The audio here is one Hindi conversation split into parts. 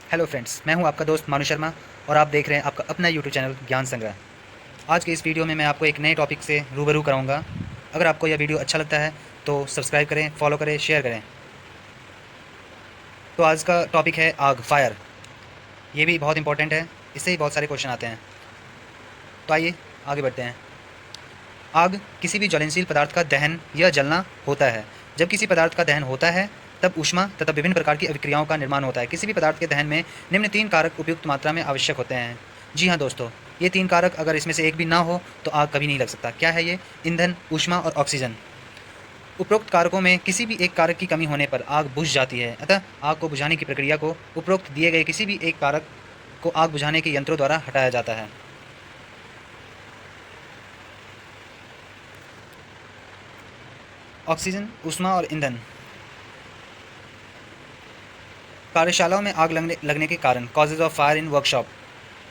हेलो फ्रेंड्स, मैं हूं आपका दोस्त मानु शर्मा और आप देख रहे हैं आपका अपना यूट्यूब चैनल ज्ञान संग्रह। आज के इस वीडियो में मैं आपको एक नए टॉपिक से रूबरू कराऊंगा। अगर आपको यह वीडियो अच्छा लगता है तो सब्सक्राइब करें, फॉलो करें, शेयर करें। तो आज का टॉपिक है आग, फायर। ये भी बहुत इंपॉर्टेंट है, इससे ही बहुत सारे क्वेश्चन आते हैं। तो आइए आगे बढ़ते हैं। आग किसी भी ज्वलनशील पदार्थ का दहन या जलना होता है। जब किसी पदार्थ का दहन होता है तब ऊष्मा तथा विभिन्न प्रकार की अभिक्रियाओं का निर्माण होता है। किसी भी पदार्थ के दहन में निम्न 3 कारक उपयुक्त मात्रा में आवश्यक होते हैं। जी हाँ दोस्तों, ये 3 कारक अगर इसमें से एक भी ना हो तो आग कभी नहीं लग सकता। क्या है ये? ईंधन, ऊष्मा और ऑक्सीजन। उपरोक्त कारकों में किसी भी एक कारक की कमी होने पर आग बुझ जाती है। अतः आग को बुझाने की प्रक्रिया को उपरोक्त दिए गए किसी भी एक कारक को आग बुझाने के यंत्रों द्वारा हटाया जाता है। ऑक्सीजन, ऊष्मा और ईंधन। कार्यशालाओं में आग लगने के कारण, causes of fire in workshop.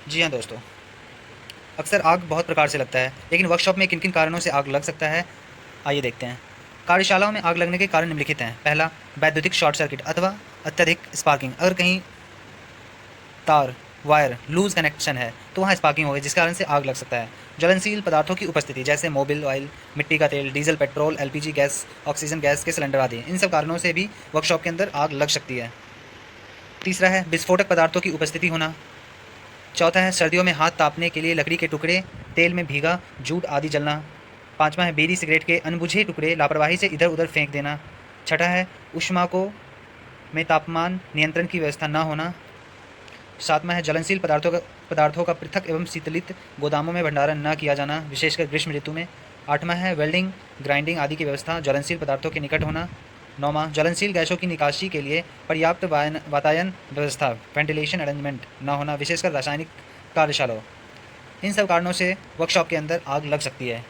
जी हाँ दोस्तों, अक्सर आग बहुत प्रकार से लगता है, लेकिन वर्कशॉप में किन किन कारणों से आग लग सकता है आइए देखते हैं। कार्यशालाओं में आग लगने के कारण निम्नलिखित हैं। पहला, वैद्युतिक शॉर्ट सर्किट अथवा अत्यधिक स्पार्किंग। अगर कहीं तार, वायर लूज कनेक्शन है तो वहाँ स्पार्किंग होगी, जिस कारण से आग लग सकता है। ज्वलनशील पदार्थों की उपस्थिति, जैसे मोबिल ऑयल, मिट्टी का तेल, diesel, petrol, LPG gas, oxygen gas के सिलेंडर आदि, इन सब कारणों से भी वर्कशॉप के अंदर आग लग सकती है। तीसरा है विस्फोटक पदार्थों की उपस्थिति होना। चौथा है सर्दियों में हाथ तापने के लिए लकड़ी के टुकड़े, तेल में भीगा जूट आदि जलना। पाँचवा है बीड़ी सिगरेट के अनबुझे टुकड़े लापरवाही से इधर उधर फेंक देना। छठा है ऊष्मा को में तापमान नियंत्रण की व्यवस्था न होना। सातवां है ज्वलनशील पदार्थों का पृथक एवं शीतलित गोदामों में भंडारण न किया जाना, विशेषकर ग्रीष्म ऋतु में। आठवां है वेल्डिंग, ग्राइंडिंग आदि की व्यवस्था ज्वलनशील पदार्थों के निकट होना। नौवां, ज्वलनशील गैसों की निकासी के लिए पर्याप्त वातायन व्यवस्था, वेंटिलेशन अरेंजमेंट न होना, विशेषकर रासायनिक कार्यशालाओं। इन सब कारणों से वर्कशॉप के अंदर आग लग सकती है।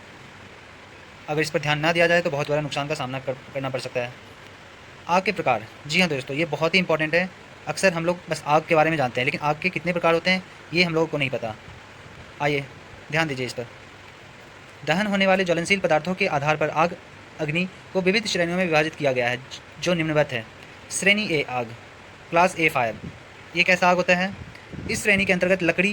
अगर इस पर ध्यान ना दिया जाए तो बहुत बड़ा नुकसान का सामना करना पड़ सकता है। आग के प्रकार। जी हाँ दोस्तों, ये बहुत ही इंपॉर्टेंट है। अक्सर हम लोग बस आग के बारे में जानते हैं, लेकिन आग के कितने प्रकार होते हैं ये हम लोगों को नहीं पता। आइए ध्यान दीजिए इस पर। दहन होने वाले ज्वलनशील पदार्थों के आधार पर आग अग्नि को विविध श्रेणियों में विभाजित किया गया है, जो निम्नवत है। श्रेणी ए आग, क्लास ए फायर। ये कैसा आग होता है? इस श्रेणी के अंतर्गत लकड़ी,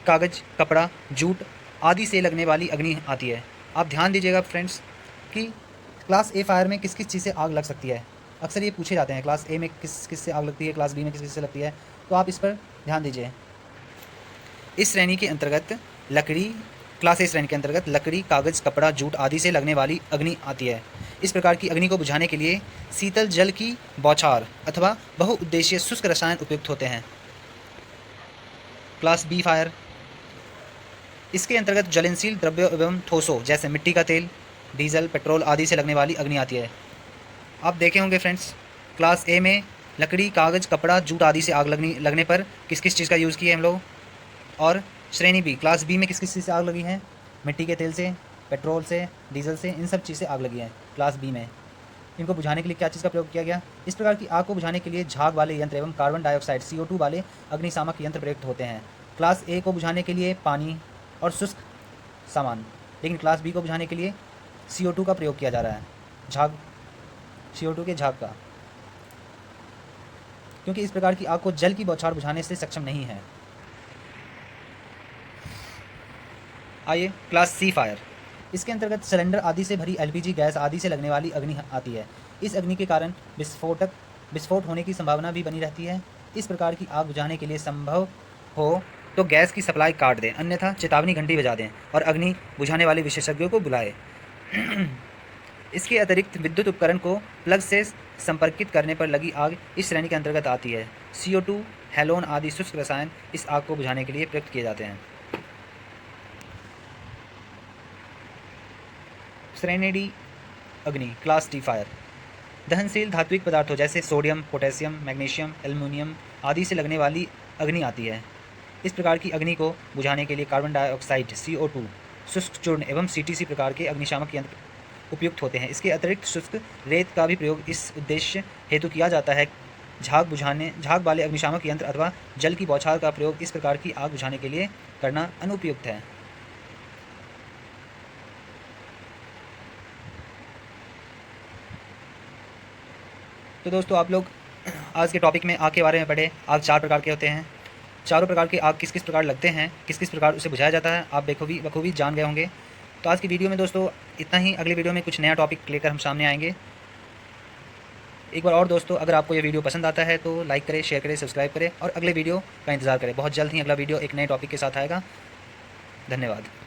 कागज, कपड़ा, जूट आदि से लगने वाली अग्नि आती है। आप ध्यान दीजिएगा फ्रेंड्स कि क्लास ए फायर में किस किस चीज़ से आग लग सकती है। अक्सर ये पूछे जाते हैं, क्लास ए में किस किस से आग लगती है, क्लास बी में किस किस से लगती है। तो आप इस पर ध्यान दीजिए। इस श्रेणी के अंतर्गत लकड़ी, क्लास ए श्रेणी के अंतर्गत लकड़ी, कागज, कपड़ा, जूट आदि से लगने वाली अग्नि आती है। इस प्रकार की अग्नि को बुझाने के लिए शीतल जल की बौछार अथवा बहुउद्देशीय शुष्क रसायन उपयुक्त होते हैं। क्लास बी फायर, इसके अंतर्गत ज्वलनशील द्रव्यों एवं ठोसों, जैसे मिट्टी का तेल, डीजल, पेट्रोल आदि से लगने वाली अग्नि आती है। आप देखे होंगे फ्रेंड्स, क्लास ए में लकड़ी, कागज, कपड़ा, जूट आदि से आग लगने पर किस किस चीज़ का यूज़ किए हम लोग। और श्रेणी बी, क्लास बी में किस किस चीज़ से आग लगी है? मिट्टी के तेल से, पेट्रोल से, डीजल से, इन सब चीज़ से आग लगी है क्लास बी में। इनको बुझाने के लिए क्या चीज़ का प्रयोग किया गया? इस प्रकार की आग को बुझाने के लिए झाग वाले यंत्र एवं कार्बन डाइऑक्साइड CO2 वाले अग्निशामक यंत्र प्रयुक्त होते हैं। क्लास ए को बुझाने के लिए पानी और शुष्क सामान, लेकिन क्लास बी को बुझाने के लिए CO2 का प्रयोग किया जा रहा है, झाग, CO2 के झाग का, क्योंकि इस प्रकार की आग को जल की बौछार बुझाने से सक्षम नहीं है। आइए क्लास सी फायर, इसके अंतर्गत सिलेंडर आदि से भरी LPG गैस आदि से लगने वाली अग्नि आती है। इस अग्नि के कारण विस्फोट होने की संभावना भी बनी रहती है। इस प्रकार की आग बुझाने के लिए संभव हो तो गैस की सप्लाई काट दें, अन्यथा चेतावनी घंटी बजा दें और अग्नि बुझाने वाले विशेषज्ञों को बुलाएं। इसके अतिरिक्त विद्युत उपकरण को प्लग से संपर्कित करने पर लगी आग इस श्रेणी के अंतर्गत आती है। CO2, हेलोन आदि शुष्क रसायन इस आग को बुझाने के लिए प्रयुक्त किए जाते हैं। श्रेणी डी अग्नि, क्लास डी फायर, दहनशील धात्विक पदार्थों जैसे सोडियम, पोटेशियम, मैग्नीशियम, एल्युमिनियम आदि से लगने वाली अग्नि आती है। इस प्रकार की अग्नि को बुझाने के लिए कार्बन डाइऑक्साइड, CO2, शुष्क चूर्ण एवं CTC प्रकार के अग्निशामक यंत्र उपयुक्त होते हैं। इसके अतिरिक्त शुष्क रेत का भी प्रयोग इस उद्देश्य हेतु किया जाता है। झाग वाले अग्निशामक यंत्र अथवा जल की बौछार का प्रयोग इस प्रकार की आग बुझाने के लिए करना अनुपयुक्त है। तो दोस्तों आप लोग आज के टॉपिक में आग के बारे में पढ़े। आग 4 प्रकार के होते हैं। चारों प्रकार के आग किस किस प्रकार लगते हैं, किस किस प्रकार उसे बुझाया जाता है, आप बखूबी जान गए होंगे। तो आज की वीडियो में दोस्तों इतना ही। अगली वीडियो में कुछ नया टॉपिक लेकर हम सामने आएंगे। एक बार और दोस्तों, अगर आपको ये वीडियो पसंद आता है तो लाइक करें, शेयर करें, सब्सक्राइब करें और अगले वीडियो का इंतज़ार करें। बहुत जल्द ही अगला वीडियो एक नए टॉपिक के साथ आएगा। धन्यवाद।